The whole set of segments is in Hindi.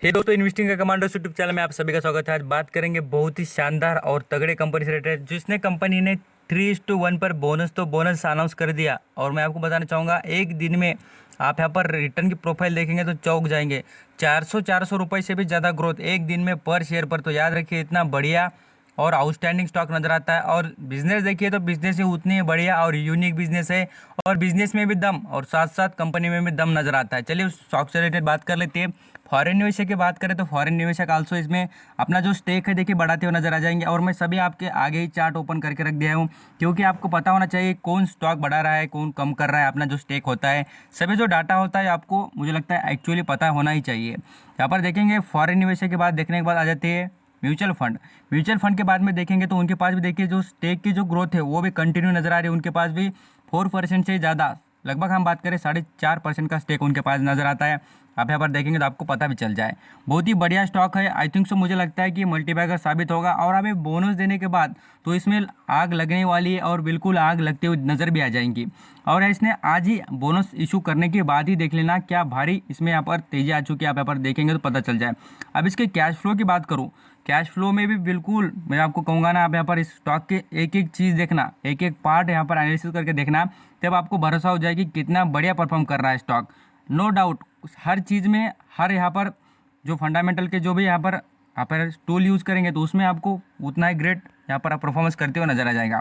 हे दोस्तों, इन्वेस्टिंग का कमांडोस यूट्यूब चैनल में आप सभी का स्वागत है। आज बात करेंगे बहुत ही शानदार और तगड़े कंपनी से रिलेटेड, जिसने कंपनी ने 3:1 पर बोनस अनाउंस कर दिया। और मैं आपको बताना चाहूँगा, एक दिन में आप यहाँ पर रिटर्न की प्रोफाइल देखेंगे तो चौंक जाएंगे। 400 रुपये से भी ज़्यादा ग्रोथ एक दिन में पर शेयर पर। तो याद रखिए, इतना बढ़िया और आउटस्टैंडिंग स्टॉक नज़र आता है। और बिजनेस देखिए तो बिजनेस ही उतनी ही बढ़िया और यूनिक बिजनेस है, और बिजनेस में भी दम और साथ साथ कंपनी में भी दम नज़र आता है। चलिए उस स्टॉक से रिलेटेड बात कर लेते हैं। फॉरेन निवेशक की बात करें तो फॉरेन निवेशक आल्सो इसमें अपना जो स्टेक है देखिए बढ़ाते हुए नजर आ जाएंगे। और मैं सभी आपके आगे ही चार्ट ओपन करके रख दिया हूँ, क्योंकि आपको पता होना चाहिए कौन स्टॉक बढ़ा रहा है, कौन कम कर रहा है। अपना जो स्टेक होता है, सभी जो डाटा होता है आपको मुझे लगता है एक्चुअली पता होना ही चाहिए। यहाँ पर देखेंगे फॉरेन निवेशक के बाद देखने के बाद आ जाते हैं म्यूचुअल फंड। म्यूचुअल फंड के बाद में देखेंगे तो उनके पास भी देखिए जो स्टेक की जो ग्रोथ है वो भी कंटिन्यू नजर आ रही है। उनके पास भी 4% से ज़्यादा, लगभग हम बात करें 4.5% का स्टेक उनके पास नजर आता है। आप यहाँ पर देखेंगे तो आपको पता भी चल जाए। बहुत ही बढ़िया स्टॉक है। आई थिंक सो मुझे लगता है कि मल्टीबैगर साबित होगा। और हमें बोनस देने के बाद तो इसमें आग लगने वाली है, और बिल्कुल आग लगते हुए नजर भी आ जाएंगी। और इसने आज ही बोनस इशू करने के बाद ही देख लेना क्या भारी इसमें यहाँ पर तेजी आ चुकी है। आप यहाँ पर देखेंगे तो पता चल जाए। अब इसके कैश फ्लो की बात करूँ, कैश फ्लो में भी बिल्कुल मैं आपको कहूँगा ना, आप यहाँ पर इस स्टॉक के एक एक चीज़ देखना, एक एक पार्ट यहाँ पर एनालिसिस करके देखना, तब आपको भरोसा हो जाएगी कितना बढ़िया परफॉर्म कर रहा है स्टॉक। नो डाउट हर चीज़ में, हर यहाँ पर जो फंडामेंटल के जो भी यहाँ पर टूल यूज़ करेंगे तो उसमें आपको उतना ही ग्रेट यहाँ पर आप परफॉर्मेंस करते हुए नजर आ जाएगा।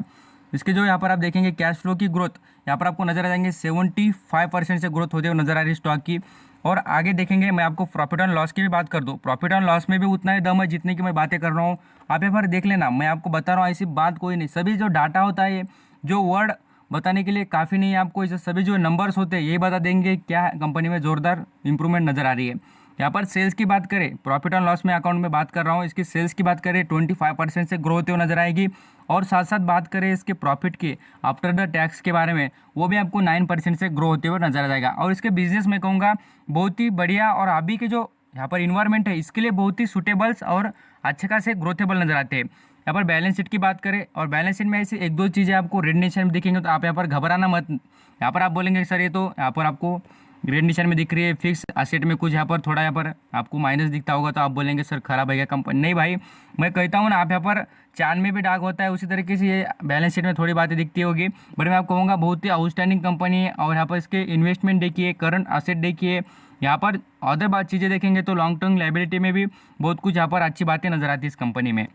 इसके जो यहाँ पर आप देखेंगे कैश फ्लो की ग्रोथ, यहाँ पर आपको नजर आ जाएंगे 75% से ग्रोथ होते हुए नजर आ रही है स्टॉक की। और आगे देखेंगे, मैं आपको प्रॉफिट एंड लॉस की भी बात कर दूँ, प्रॉफिट एंड लॉस में भी उतना ही दम है जितने की मैं बातें कर रहा हूँ। आप यहाँ पर देख लेना, मैं आपको बता रहा हूँ, ऐसी बात कोई नहीं। सभी जो डाटा होता है, जो वर्ड बताने के लिए काफ़ी नहीं है आपको, इसे सभी जो नंबर्स होते हैं ये बता देंगे क्या कंपनी में ज़ोरदार इंप्रूवमेंट नज़र आ रही है। यहाँ पर सेल्स की बात करें, प्रॉफिट एंड लॉस में अकाउंट में बात कर रहा हूँ, इसकी सेल्स की बात करें 25% से ग्रो होते हुए नजर आएगी। और साथ साथ बात करें इसके प्रॉफिट की आफ्टर द टैक्स के बारे में, वो भी आपको 9% से ग्रो होते हुए नजर आ जाएगा। और इसके बिजनेस में कहूँगा बहुत ही बढ़िया, और अभी के जो यहाँ पर इन्वायरमेंट है इसके लिए बहुत ही सुटेबल्स और अच्छे खासे ग्रोथेबल नजर आते हैं। यहाँ पर बैलेंस शीट की बात करें, और बैलेंस शीट में ऐसी एक दो चीज़ें आपको रेड निशान में दिखेंगे तो आप यहाँ पर घबराना मत। यहाँ पर आप बोलेंगे सर ये तो यहाँ पर आपको रेड निशान में दिख रही है, फिक्स असेट में कुछ यहाँ पर थोड़ा यहाँ पर आपको माइनस दिखता होगा तो आप बोलेंगे सर खराब है क्या कंपनी। नहीं भाई, मैं कहता हूँ ना, आप यहाँ पर चांद में भी डाग होता है उसी तरीके से ये बैलेंस शीट में थोड़ी बातें दिखती होगी। बट मैं आपको कहूँगा बहुत ही आउटस्टैंडिंग कंपनी है। और यहाँ पर इसके इन्वेस्टमेंट देखिए, करंट असेट देखिए, यहाँ पर अदर बात चीज़ें देखेंगे तो लॉन्ग टर्म लायबिलिटी में भी बहुत कुछ यहाँ पर अच्छी बातें नजर आती है इस कंपनी में।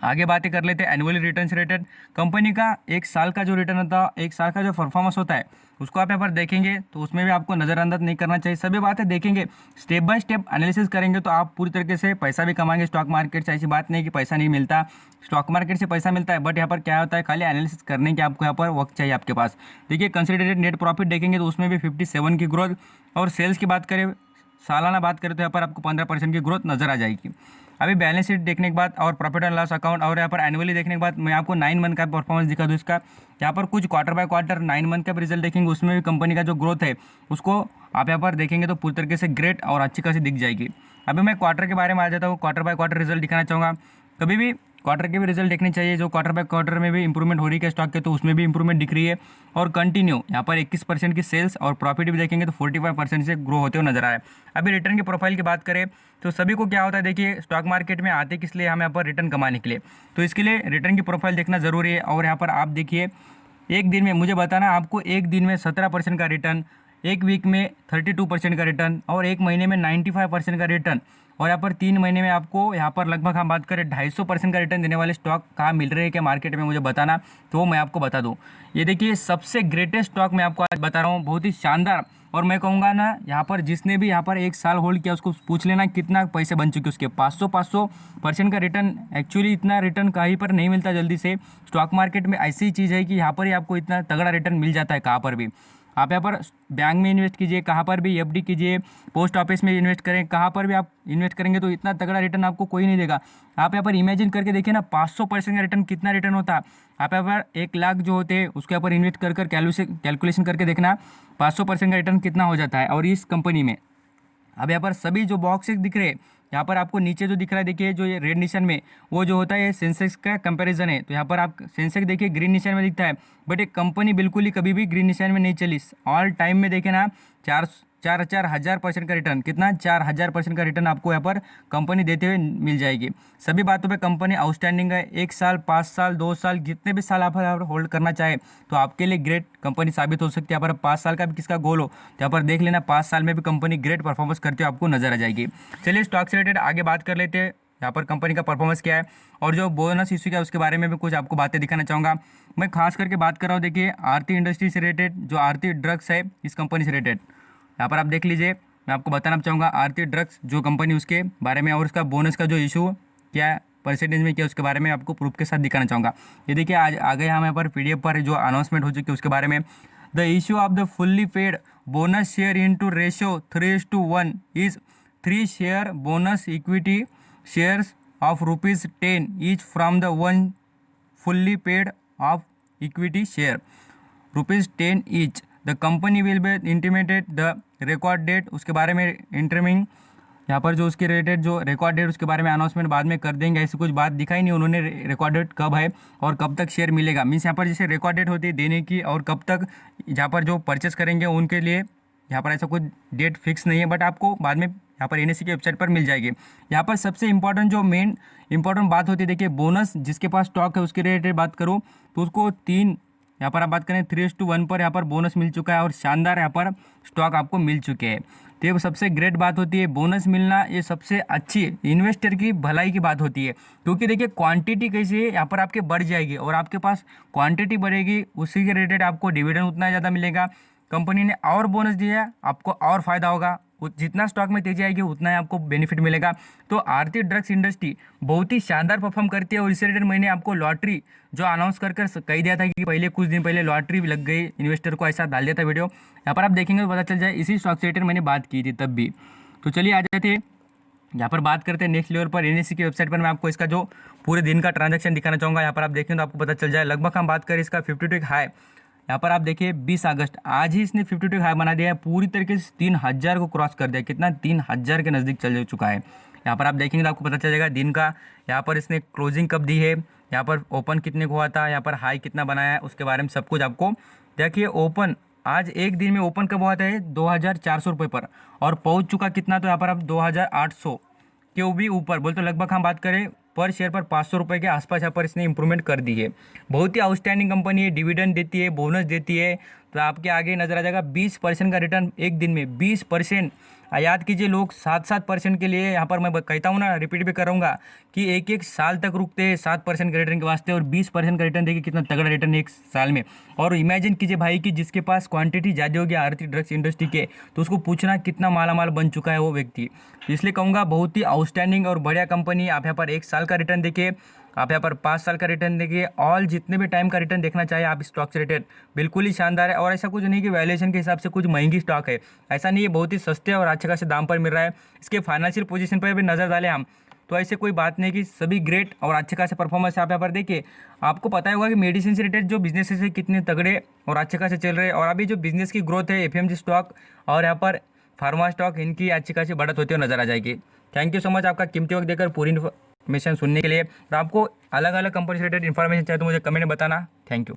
आगे बातें कर लेते हैं एनुअल रिटर्न से रिलेटेड। कंपनी का एक साल का जो रिटर्न होता है, एक साल का जो परफॉर्मेंस होता है, उसको आप यहाँ पर देखेंगे तो उसमें भी आपको नज़रअंदाज नहीं करना चाहिए। सभी बातें देखेंगे, स्टेप बाय स्टेप एनालिसिस करेंगे तो आप पूरी तरीके से पैसा भी कमाएंगे स्टॉक मार्केट से। ऐसी बात नहीं कि पैसा नहीं मिलता, स्टॉक मार्केट से पैसा मिलता है। बट यहाँ पर क्या होता है, खाली एनालिसिस करने के आपको यहाँ पर वक्त चाहिए आपके पास। देखिए कंसोलिडेटेड नेट प्रॉफिट देखेंगे तो उसमें भी 57 की ग्रोथ। और सेल्स की बात करें, सालाना बात करें तो यहाँ पर आपको 15% की ग्रोथ नजर आ जाएगी। अभी बैलेंस शीट देखने के बाद और प्रॉफिट एंड लॉस अकाउंट और यहाँ पर एनुअली देखने के बाद मैं आपको 9 मंथ का परफॉर्मेंस दिखा दूँ इसका। यहाँ पर कुछ क्वार्टर बाय क्वार्टर 9 मंथ का भी रिजल्ट देखेंगे, उसमें भी कंपनी का जो ग्रोथ है उसको आप यहाँ पर देखेंगे तो पूरी तरीके से ग्रेट और अच्छी खासी दिख जाएगी। अभी मैं क्वार्टर के बारे में आ जाता हूँ, क्वार्टर बाय क्वार्टर रिजल्ट दिखाना चाहूँगा। कभी भी क्वार्टर के भी रिजल्ट देखने चाहिए, जो क्वार्टर बाय क्वार्टर में भी इंप्रूवमेंट हो रही है स्टॉक के, तो उसमें भी इंप्रूवमेंट दिख रही है। और कंटिन्यू यहाँ पर 21% की सेल्स और प्रॉफिट भी देखेंगे तो 45% से ग्रो होते हुए नजर आए। अभी रिटर्न की प्रोफाइल की बात करें तो सभी को क्या होता है, देखिए स्टॉक मार्केट में आते किस लिए, हमें यहाँ पर रिटर्न कमाने के लिए, तो इसके लिए रिटर्न की प्रोफाइल देखना जरूरी है। और यहाँ पर आप देखिए एक दिन में मुझे बताना, आपको एक दिन में 17% का रिटर्न, एक वीक में 32% का रिटर्न, और एक महीने में 95% का रिटर्न, और यहाँ पर 3 महीने में आपको यहाँ पर लगभग हम बात करें 250% का रिटर्न देने वाले स्टॉक कहाँ मिल रहे हैं क्या मार्केट में, मुझे बताना, तो मैं आपको बता दूँ। ये देखिए सबसे ग्रेटेस्ट स्टॉक मैं आपको आज बता रहा हूँ, बहुत ही शानदार। और मैं कहूँगा ना, यहाँ पर जिसने भी यहाँ पर एक साल होल्ड किया उसको पूछ लेना कितना पैसे बन चुके उसके। 500% का रिटर्न, एक्चुअली इतना रिटर्न कहीं पर नहीं मिलता जल्दी से। स्टॉक मार्केट में ऐसी ही चीज़ है कि यहाँ पर ही आपको इतना तगड़ा रिटर्न मिल जाता है कहाँ पर भी। आप यहाँ पर बैंक में इन्वेस्ट कीजिए, कहाँ पर भी एफडी कीजिए, पोस्ट ऑफिस में इन्वेस्ट करें, कहाँ पर भी आप इन्वेस्ट करेंगे तो इतना तगड़ा रिटर्न आपको कोई नहीं देगा। आप यहाँ पर इमेजिन करके देखिए ना, 500% का रिटर्न कितना रिटर्न होता है। आप यहाँ पर 1 लाख जो होते हैं उसके ऊपर इन्वेस्ट कर कैलकुलेशन करके देखना 500% का रिटर्न कितना हो जाता है। और इस कंपनी में अब यहाँ पर सभी जो बॉक्सेस दिख रहे हैं, यहाँ पर आपको नीचे जो दिख रहा है देखिए, जो ये रेड निशान में वो जो होता है ये सेंसेक्स का कंपैरिजन है। तो यहाँ पर आप सेंसेक्स देखिए ग्रीन निशान में दिखता है, बट एक कंपनी बिल्कुल ही कभी भी ग्रीन निशान में नहीं चली। ऑल टाइम में देखे ना, 4,000% का रिटर्न, कितना 4,000% का रिटर्न आपको यहाँ पर कंपनी देते हुए मिल जाएगी। सभी बातों पे कंपनी आउटस्टैंडिंग है। 1 साल, 5 साल, 2 साल, जितने भी साल आप यहाँ पर होल्ड करना चाहे तो आपके लिए ग्रेट कंपनी साबित हो सकती है। यहाँ पर 5 साल का भी किसका गोल हो तो यहाँ पर देख लेना, 5 साल में भी कंपनी ग्रेट परफॉर्मेंस करते हुए आपको नजर आ जाएगी। चलिए स्टॉक से रिलेटेड आगे बात कर लेते हैं, यहाँ पर कंपनी का परफॉर्मेंस क्या है और जो बोनस इशू क्या है उसके बारे में भी कुछ आपको बातें दिखाना चाहूँगा। मैं खास करके बात कर रहा हूँ, देखिए आरती इंडस्ट्री से रिलेटेड, जो आरती ड्रग्स है इस कंपनी से रिलेटेड यहाँ पर आप देख लीजिए। मैं आपको बताना चाहूँगा आरती ड्रग्स जो कंपनी, उसके बारे में और उसका बोनस का जो इशू क्या परसेंटेज में क्या उसके बारे में आपको प्रूफ के साथ दिखाना चाहूँगा। ये देखिए आज आगे हम यहाँ पर PDF पर जो अनाउंसमेंट हो चुकी है उसके बारे में। The issue of the fully paid bonus share into ratio 3:1 is 3 share bonus equity shares of ₹10 each from the one fully paid of equity share ₹10 each. The company will be intimated the record date, उसके बारे में इंटरमिंग यहाँ पर जो उसके रिलेटेड जो रिकॉर्ड डेट उसके बारे में अनाउंसमेंट बाद में कर देंगे। ऐसी कुछ बात दिखाई नहीं उन्होंने, रिकॉर्ड डेट कब है और कब तक शेयर मिलेगा, मीन्स यहाँ पर जैसे रिकॉर्ड डेट होती है देने की और कब तक यहाँ पर जो परचेस करेंगे उनके लिए यहाँ पर ऐसा कुछ डेट फिक्स नहीं है, बट आपको बाद में यहाँ पर NSE की वेबसाइट पर मिल जाएगी। यहाँ पर सबसे इंपॉर्टेंट जो मेन इंपॉर्टेंट बात होती है, देखिए बोनस जिसके पास स्टॉक है उसके रिलेटेड बात करूँ तो उसको 3 यहाँ पर आप बात करें 3:1 पर यहाँ पर बोनस मिल चुका है और शानदार यहाँ पर स्टॉक आपको मिल चुके हैं। तो ये सबसे ग्रेट बात होती है, बोनस मिलना ये सबसे अच्छी इन्वेस्टर की भलाई की बात होती है, क्योंकि देखिए क्वांटिटी कैसी है यहाँ पर आपके बढ़ जाएगी और आपके पास क्वांटिटी बढ़ेगी, उसी के रिलेटेड आपको डिविडेंड उतना ज़्यादा मिलेगा। कंपनी ने और बोनस दिया है, आपको और फायदा होगा, जितना स्टॉक में तेजी आएगी उतना ही आपको बेनिफिट मिलेगा। तो आरती ड्रग्स इंडस्ट्री बहुत ही शानदार परफॉर्म करती है और इससे रिलेटेड मैंने आपको लॉटरी जो अनाउंस कर कह दिया था कि पहले कुछ दिन पहले लॉटरी लग गई इन्वेस्टर को, ऐसा डाल दिया था वीडियो, यहाँ पर आप देखेंगे तो पता चल जाए। इसी स्टॉक से रिलेटेड मैंने बात की थी तब भी। तो चलिए आ जाते हैं यहाँ पर बात करते हैं नेक्स्ट लेवल पर। NSE की वेबसाइट पर मैं आपको इसका जो पूरे दिन का ट्रांजैक्शन दिखाना चाहूँगा। यहाँ पर आप देखें तो आपको पता चल जाए। लगभग हम बात करें इसका 52 हाई, यहाँ पर आप देखिए 20 अगस्त आज ही इसने 52 हाई बना दिया है, पूरी तरीके से 3,000 को क्रॉस कर दिया, कितना 3,000 के नज़दीक चल चुका है। यहाँ पर आप देखेंगे तो आपको पता चल जाएगा दिन का यहाँ पर इसने क्लोजिंग कब दी है, यहाँ पर ओपन कितने को हुआ था, यहाँ पर हाई कितना बनाया है, उसके बारे में सब कुछ आपको देखिए। ओपन आज एक दिन में ओपन कब हुआ था 2,400 रुपये पर और पहुँच चुका कितना, तो यहाँ पर आप 2,800 के भी ऊपर बोल, तो लगभग हम बात करें पर शेयर पर 500 रुपये के आसपास यहाँ पर इसने इंप्रूवमेंट कर दी है। बहुत ही आउटस्टैंडिंग कंपनी है, डिविडेंड देती है, बोनस देती है, तो आपके आगे नजर आ जाएगा। 20% का रिटर्न एक दिन में, 20%। याद कीजिए लोग 7% के लिए, यहाँ पर मैं कहता हूँ ना, रिपीट भी करूँगा कि एक साल तक रुकते हैं 7% के रिटर्न के वास्ते और 20% का रिटर्न देखिए कितना तगड़ा रिटर्न एक साल में। और इमेजिन कीजिए भाई कि जिसके पास क्वांटिटी ज़्यादा होगी आरती ड्रग्स इंडस्ट्री के, तो उसको पूछना कितना मालामाल बन चुका है वो व्यक्ति। तो इसलिए कहूँगा बहुत ही आउटस्टैंडिंग और बढ़िया कंपनी। आप यहाँ पर 1 साल का रिटर्न देखिए, आप यहाँ पर 5 साल का रिटर्न देखिए, ऑल जितने भी टाइम का रिटर्न देखना चाहिए आप स्टॉक से रिलेटेड, बिल्कुल ही शानदार है। और ऐसा कुछ नहीं कि वैल्यूएशन के हिसाब से कुछ महंगी स्टॉक है, ऐसा नहीं है, बहुत ही सस्ते और अच्छे खासे दाम पर मिल रहा है। इसके फाइनेंशियल पोजीशन पर भी नज़र डालें हम तो ऐसे कोई बात नहीं कि सभी ग्रेट और अच्छे खासे परफॉर्मेंस आप यहाँ पर देखिए। आपको पता होगा कि मेडिसिन से रिलेटेड जो बिजनेस है कितने तगड़े और अच्छे खासे चल रहे हैं, और अभी जो बिजनेस की ग्रोथ है FMG स्टॉक और यहाँ पर फार्मा स्टॉक, इनकी अच्छी खासी बढ़त होती हुई नजर आ जाएगी। थैंक यू सो मच आपका कीमती वक्त देकर पूरी इन्फॉर्मेशन सुनने के लिए। और आपको अलग अलग कंपनी से रिलेटेड इन्फॉर्मेशन चाहिए तो मुझे कमेंट में बताना। Thank you.